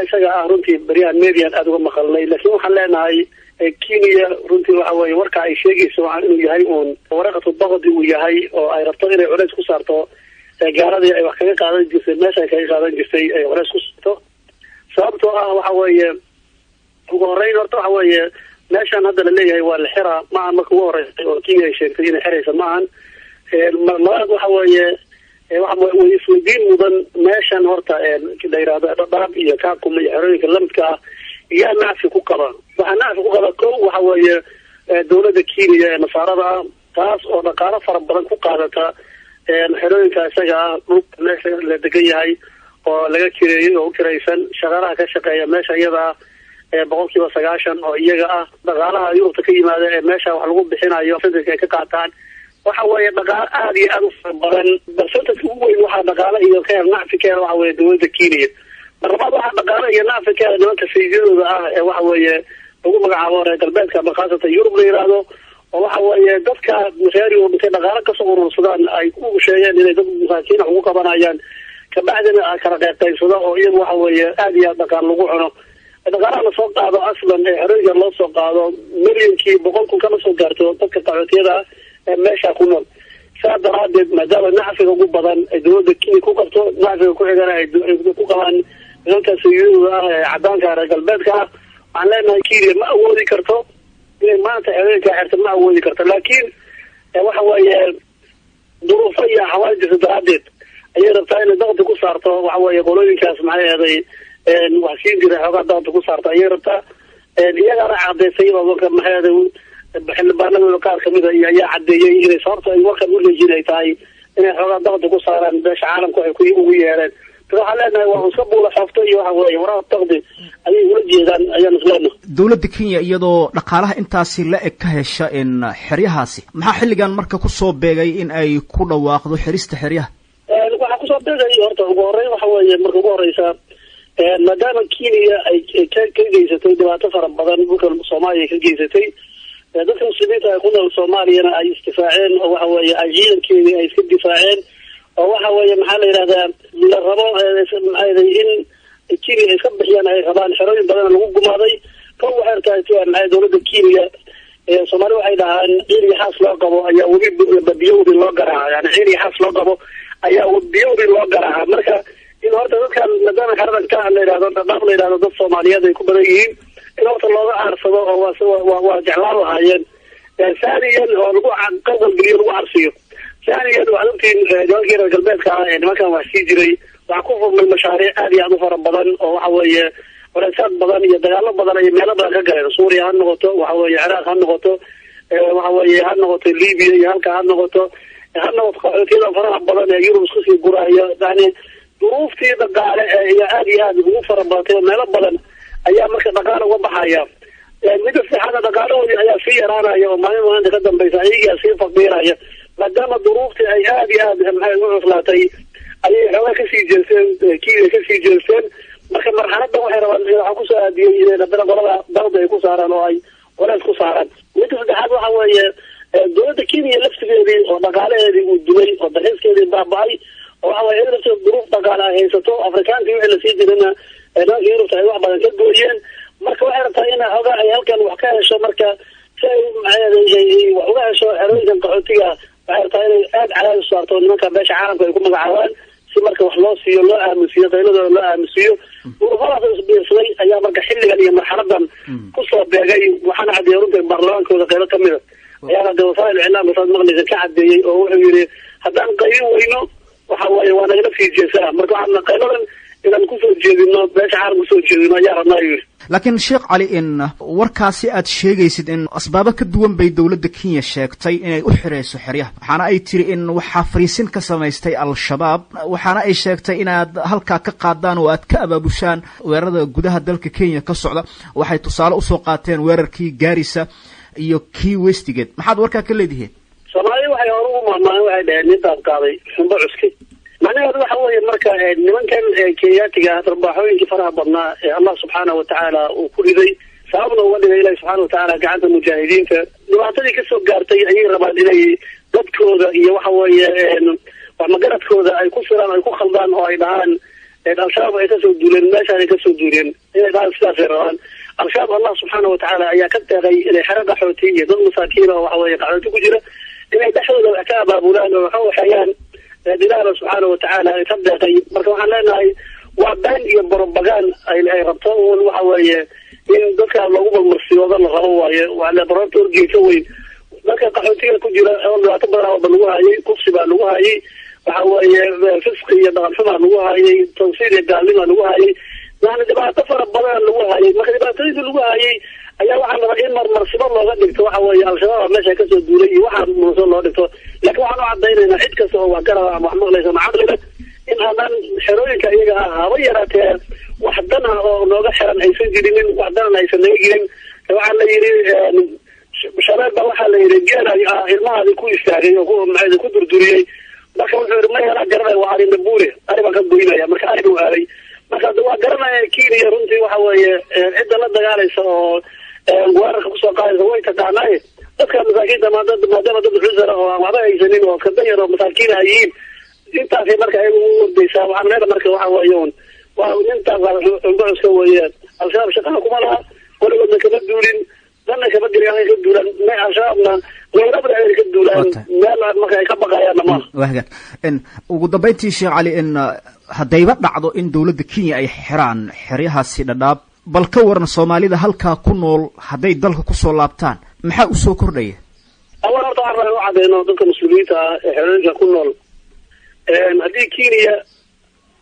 isaga runtii bariyaan media aad uga maqalnay laakiin waxaan leenahay Kenya runtii waxa weeye warka ay sheegayso waa inuu yahay waraqatu baqdi uu yahay oo ay rabto inay culays ku saarto gaaradii ay wax kaga qaadan jirtay meesha ay kaga qaadan jirtay ay culays ku saarto sababtoo ah waxa weeye ugu horeyn horta waxa weeye meeshan hadda la leeyahay waa la xiraa ma marka ugu horeysay oo Kenya ay sheegtay inay xirayso maahan marlabaad waxa weeye waxa way isweydiin mudan meeshan horta la yiraahdo dhab iyo kaakuma iyo xerooyinka lamidka ah yaa nacfi ku qaba waxa nacfi ku qaba kow waxa weeye dawladda Kenya ee nasaarada taas oo dhaqaale fara badan ku qaadata xerooyinka isaga dhulka meesha la degan yahay oo laga kireeyo oo kiraysan shaqaalaha ka shaqeeya meesha iyada boqolkiiba 90 oo iyaga ah dhaqaalaha Yurubta ka yimaada ee meesha wax lagu bixinayo federaalka ay ka qaataan waxa weeye dhaqaale aad iyo aad u badan balse ugu weyn waxa dhaqaale iyo ka nacfi ka waxa weeye dawladda Kenya marba waxa dhaqaale iyo nacfi ka nimanka fiidiyada ah ee waxa weeye ugu magacaabo reer galbeedka markaasata Yurub la yiraahdo oo waxa weeye dadka reeriyo intay dhaqaale ka soo urursadaan ay ku sheegeen inay dad masaakiin ugu qabanayaan ka bacdina kala qaybsado oo iyagu waxa weeye aad iyo aad dhaqaale lagu cuno dhaqaalaha la soo qaado aslan ee xerooyinka loo soo qaado milyankii 100,000 kala soo gaarto dadka qaxootiga meesha ku nool saadaradeed maadaama nacfiga ugu badan ay dawladda Kenya ku qabto nacfiga ku xigana ay ku qabaan dadka siyuuda cadaanka reer galbeedka aan leenahay Kenya ma awoodi karto inay maanta xerooyinka xirta ma awoodi karto laakiin waxa weeye duruufo iyo xawaaji saddexaad ayay rabtaa inay daqdi ku saarto waxa weeye qolooyinkaas maxay ahaday wax siin jiray xogaa daqdi ku saarto ayay rabtaa iyagana cadeysay oo maxay ahaday xildhibaanada qaar kamid ah ayaa cadeeyay inay sababta ay warkan u leejinay tahay inay xogaa daqdi ku saaraan beesha caalamku ay ku ugu yeereen waxa leenahay waa iska buula xafto iyo waxa weeye waraa daqdi ayay ula jeedaan ayaan islaamna dawladda Kenya iyadoo dhaqaalaha intaasi la eg ka hesha in xeryahaasi maxaa xilligan marka ku soo beegay in ay ku dhawaaqdo xirista xeryaha waxa ku soo beegay horta ugu horeyn waxa weeye marka ugu horeysa maadaama Kenya ay ka geysatay dhibaato fara badan dhulka Soomaaliya ka geysatay dadka muslimiinta ay ku nool Soomaaliyana ay istifaaceen oo waxa weeye ay ciidankeedii ay iska difaaceen oo waxa weeye maxaa la yiraahdaa la rabo in Kenya ay ka bixiyaan ay rabaan xerooyin badan lagu gumaaday kan waxa tahay in dawladda Kenya Soomaaliya waxay dhahaan ciidan xaas loo qabo ayaa wadi badiyowdi loo garaa yani ciidan xaas loo qabo ayaa badiyowdi loo garaa marka in horta dadkan maadaama xaradan ka la yiraahdo dad Soomaaliyeed ay ku badan yihiin in horta looga aarsado oo waa jeclaan lahaayeen saariyan oo lagu qadal geliyo lagu arsiyo saariyan waa dadkii reer galbeedka ah nimankan wax sii jiray waxa ku furmay mashaariic aad iyo aad u fara badan oo waxa weeye waraysan badan iyo dagaalo badan iyo meelo badan ka galeen Suuriya ha noqoto waxa weeye Ciraaq ha noqoto waxa weeye ha noqoto Liibiya iyo halka ha noqoto qaxootiga faraha badan ee Yurub isku sii guraayo yani duruuftii dhaqaale ee aad iyo aad ugu fara badan meelo badan ayaa marka dhaqaale uga baxaya midda saxada dhaqaalahooda ayaa sii yaraanaya oo maalin ka dambaysa ayaga sii faqiraya maadaama duruuftii ay aad iyo aad maxay u cuslaatay ayay xogaa ka sii jeesteen Kenya ka sii jeesteen marka marxaladda waxay rabaan waxa ku soo aadiyay inay qolada dawladda ay ku saaraan oo ay walaal ku saaraan midda saddexaad waxa weeye dawladda Kenya laftigeedii oo dhaqaalaheedii uu dumay oo dalxiiskeedii baaba'ay oo waxa weeye inay duruuf dhaqaale ay haysato Afrikaanka wixii la sii jirana Yurubta ay wax badan ka gooyeen marka waxay rabtaa in xogaa ay halkan wax ka hesho marka si ay wax uga hesho xerooyinkan qaxootiga waxay rabtaa inay aad cadaadis saarto nimanka beesha caalamka ay ku magacaabaan si marka wax loo siiyo loo aamusiyo qayladooda loo aamusiyo ururadaas isbiirsaday ayaa marka xilligan iyo marxaladan ku soo beegay waxaana cadeeyay runtii baarlamaankooda qaylo kamid ah ayaa dawladda iclaamka saad maqleysa ka cadeeyay oo wuxuu yiri haddaan qayb weyno waxa weeye waa naga sii jeesaa marka waxaan qayladan inaan ku soo jeedino beesha caalamka soo jeedino ayaa rabnaa yiri laakiin Sheekh Cali in warkaasi aad sheegaysid in asbaabo ka duwan bay dawladda Kenya sheegtay inay u xireyso xeryaha waxaana ay tiri in waxa fariisin ka samaystay al-shabaab waxaana ay sheegtay inaad halka ka qaadaan oo aad ka abaabushaan weerarada gudaha dalka Kenya ka socda waxay tusaale u soo qaateen weerarkii Gaarisa iyo kii Westgate maxaad warka ka leedahay Soomaaliya waxay hore u maamulay waxay dhaheen intaad qaaday xumbo cuskay macnaheedu waxa weeye marka nimankan Kenyaatiga tarbaaxooyinkii faraha badnaa ee Allah subhanahu wa ta'ala uu ku riday sababna uga dhigay Ilaahay subhanahu wa ta'ala gacanta mujaahidiinta dhibaatadii ka soo gaartay ayay rabaan inay dadkooda iyo waxa weeye wax magaradkooda ay ku firaan ay ku khaldaan oo ay dhahaan الشباب أي كسر دولين ما شان كسر دولين إلى بعض السافران الشباب الله سبحانه وتعالى أي كتر إلى حرب حوتية ضد مساكين وحوي قاعدة تجرى إلى دحول العتاب أبولان وحو حيان دلالة سبحانه وتعالى تبدأ طيب مركب علينا وعبان يبربجان أي ربطون وحوي إن ذكر الله بالمرسي وظل هو وعلى برانتور جيتوين لكن قحوتية كجرا والله اعتبرها بلوها هي كفش بلوها هي وحوي فسقية ضغطها لوها هي تنصير الدعلمة لوها هي يعني دبا تفر بلا لوها هي ما كان تريد لوها هي أيها واحد رأيين مرسي الله غدك وحوي الشباب ماشي كسر دولي واحد مرسي الله غدك لكن واحد عدينا نحيد كسر وكرا محمد ليس معقلة إنها من حرويك إيجا غيرت وحدنا نوجا حرن أيسن جديدين وحدنا أيسن جديدين وعلى يري شباب بواحد يري جانا الماء هذا كويس يعني وهو معي كدر دوري لكن ما يرى جرنا وعلي نبوري أنا ما كان دوينا يا مكان وعلي ما كان دوا جرنا كيني رنتي وحوي عدة لا دجالي سو وارك بسوقات زوي تدعناه لكن مساكين ما دام ضد الحزر وما يجنين وكذا مساكين هايين inta ay marka ay u deysay waxaan marka waxa weeyoon waa inta aan soo weeyaan al-shabaab shaqada kuma laha waliba kama duulin dana kama diriyaan ka duulan ma al-shabaabna weerarada ay ka duulaan meel marka ay ka baqayaan ma wahga in ugu dambeyntii Sheekh Ali in hadayba dhacdo in dawladda Kenya ay xiraan xiriyahaasi dhadhaab bal ka waran Soomaalida halka ku nool haday dalka ku soo laabtaan maxaa u soo kordhaya awal horta aan u cadeeyno dadka muslimiinta ee xiriirka ku nool haddii Kenya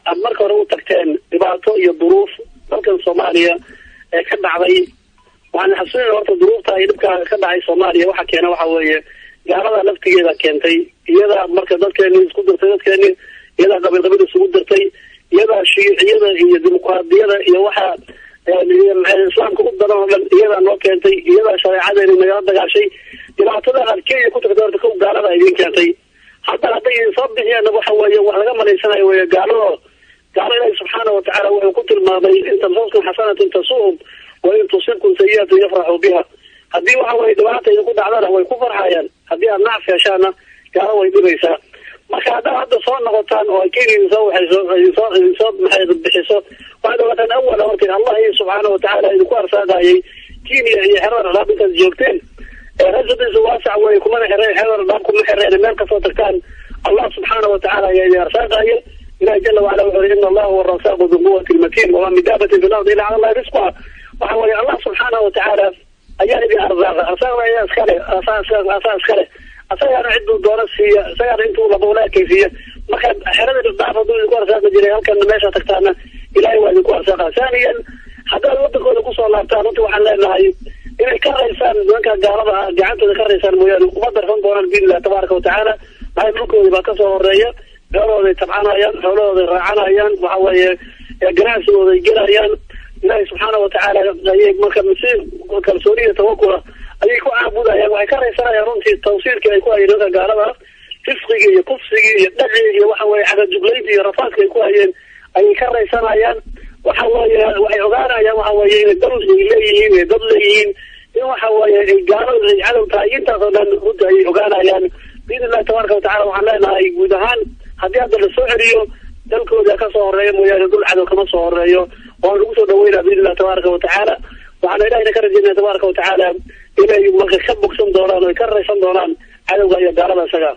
aad marka hore u tagteen dhibaato iyo duruuf dalkan Soomaaliya ee ka dhacday waxaan xasuustaa horta duruufta ay dhibka ka dhacay Soomaaliya waxa keenay waxa weeye gaalada laftigeeda keentay iyada marka dadkeena isku dirtay dadkeena iyada qabiilada isku dirtay iyada shiiciyada iyo dimuqraadiyada iyo waxa islaamka u daran iyada noo keentay iyada shariicadeena naga dagaashay dhibaatada Kenya ku tagtay horta gaalada ay keentay حتى هذي صبح يعني وحوي وعلى ما ليس أنا قالوا الله سبحانه وتعالى وقلت الماضي إن تصبكم حسنة تصوم وإن تصبكم سيئة يفرحوا بها هذي وحوي دعاته يقول على هو يكفر حيان هذي النعف يا شانا قالوا يدريسا ما كان هذا صار نغطان وأكيد يصاب محيط بحساب وهذا مثلا أول وقت الله سبحانه وتعالى يذكر سادة كيني يحرر رابط الزوجتين رجل واسع ويكون حرر دامكم حرر من كفوت كان الله سبحانه وتعالى يرزق إلى جل وعلا إن الله هو الرزاق ذو القوة المتين وما من دابة في الأرض إلا على الله رزقها وهو الله سبحانه وتعالى أيها أرزاق يا أسكاله أساس كله أنا عنده دورة سيارة أنتوا لبولا كيفية ما كان حرر الضعف ذو القوة رزاق جريان كان ماشى تكتانا إلى أيوة القوة رزاق ثانيا هذا الوقت كله قصة الله تعالى وحنا لنا إذا كان إنسان ذاك جاربها جعلته ذكر إنسان مياه وقدر فن دوران بين الله تبارك وتعالى هاي ملكه إذا كسر الرية قالوا ذي تبعنا أيان حولوا ذي رعنا أيان وحوي جناس وذي جرا أيان الله سبحانه وتعالى ذي مكان مسير مكان سورية توكله أيكو عبود أيان وعكر إنسان يرون في التوصيل كيكو أيان جاربها تفقي يكفي يدعي وحوي على جبليتي رفاق يكو أيان أيكر إنسان أيان وحوي وعيغانا يا وحوي الدرس إليهين يدليهين وحوي قالوا على تعيين تاخذن رد عيغانا يعني بإذن الله تبارك وتعالى وعلينا يقودهان هذه هذا السعريو دلكو ذا كسر ريم ويقول عدو كما صور ريو ونقول دوينا بإذن الله تبارك وتعالى وعلى إلهي نكرر جنة تبارك وتعالى إلهي مغشبك سن دوران ويكرر سن دوران عدو قال يا دارنا سجا